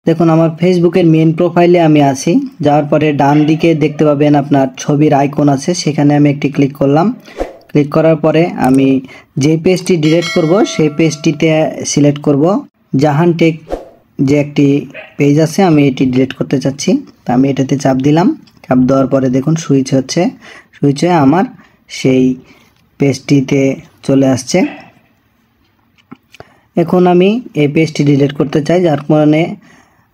দেখুন আমার ফেসবুকের মেন প্রোফাইলে আমি আছি। যাওয়ার পরে ডান দিকে দেখতে পাবেন আপনার ছবির আইকন আছে, সেখানে আমি একটি ক্লিক করলাম। ক্লিক করার পরে আমি যে পেজটি ডিলিট করব সেই পেজটিতে সিলেক্ট করব। জাহান টেক যে একটি পেজ আছে আমি এটি ডিলিট করতে চাচ্ছি, তা আমি এটাতে চাপ দিলাম। চাপ দেওয়ার পরে দেখুন সুইচ হয়ে আমার সেই পেজটিতে চলে আসছে। এখন আমি এই পেজটি ডিলিট করতে চাই, যার কারণে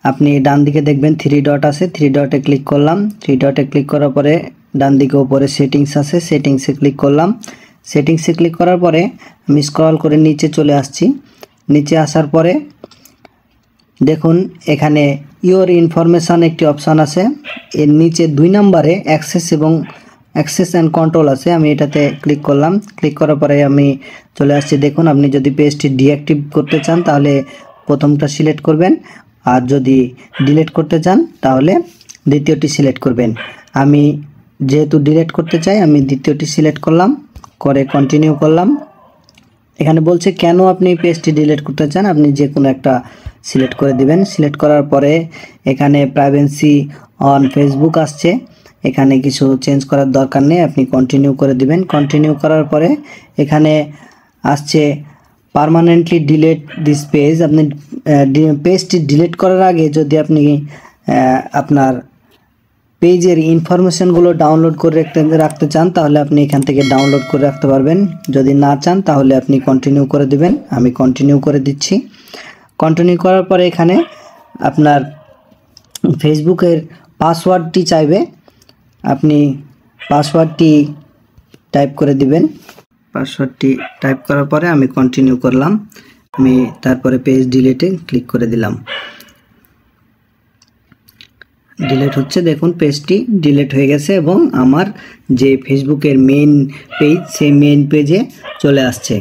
আপনি ডান দিকে দেখবেন 3 ডট আছে, 3 ডটে ক্লিক করলাম। 3 ডটে ক্লিক করার পরে ডান দিকে উপরে সেটিংস আছে, সেটিংসে ক্লিক করলাম। সেটিংসে ক্লিক করার পরে আমি স্ক্রল করে নিচে চলে আসছি। নিচে আসার পরে দেখুন এখানে ইওর ইনফরমেশান একটি অপশান আছে, এর নিচে 2 নম্বরে অ্যাক্সেস অ্যান্ড কন্ট্রোল আছে, আমি এটাতে ক্লিক করলাম। ক্লিক করার পরে আমি চলে আসছি। দেখুন আপনি যদি পেজটি ডিঅ্যাক্টিভ করতে চান তাহলে প্রথমটা সিলেক্ট করবেন, আর যদি ডিলিট করতে চান তাহলে দ্বিতীয়টি সিলেক্ট করবেন। আমি যেহেতু ডিলিট করতে চাই আমি দ্বিতীয়টি সিলেক্ট করলাম, করে কন্টিনিউ করলাম। এখানে বলছে কেন আপনি পেজটি ডিলিট করতে চান, আপনি যে কোনো একটা সিলেক্ট করে দিবেন। সিলেক্ট করার পরে এখানে প্রাইভেসি অন ফেসবুক আসছে, এখানে কিছু চেঞ্জ করার দরকার নেই, আপনি কন্টিনিউ করে দিবেন। কন্টিনিউ করার পরে এখানে আসছে পার্মানেন্টলি ডিলিট দিস পেজ। আপনি পেজটি ডিলিট করার আগে যদি আপনি আপনার পেজের ইনফরমেশনগুলো ডাউনলোড করে রাখতে চান তাহলে আপনি এখান থেকে ডাউনলোড করে রাখতে পারবেন। যদি না চান তাহলে আপনি কন্টিনিউ করে দিবেন। আমি কন্টিনিউ করে দিচ্ছি। কন্টিনিউ করার পরে এখানে আপনার ফেসবুকের পাসওয়ার্ডটি চাইবে, আপনি পাসওয়ার্ডটি টাইপ করে দিবেন। পাসওয়ার্ডটি টাইপ করার পরে আমি কন্টিনিউ করলাম। আমি তারপরে পেজ ডিলিটে ক্লিক করে দিলাম। ডিলিট হচ্ছে, দেখুন পেজটি ডিলিট হয়ে গেছে এবং আমার যে ফেসবুকের মেইন পেজ সেই মেইন পেজে চলে আসছে।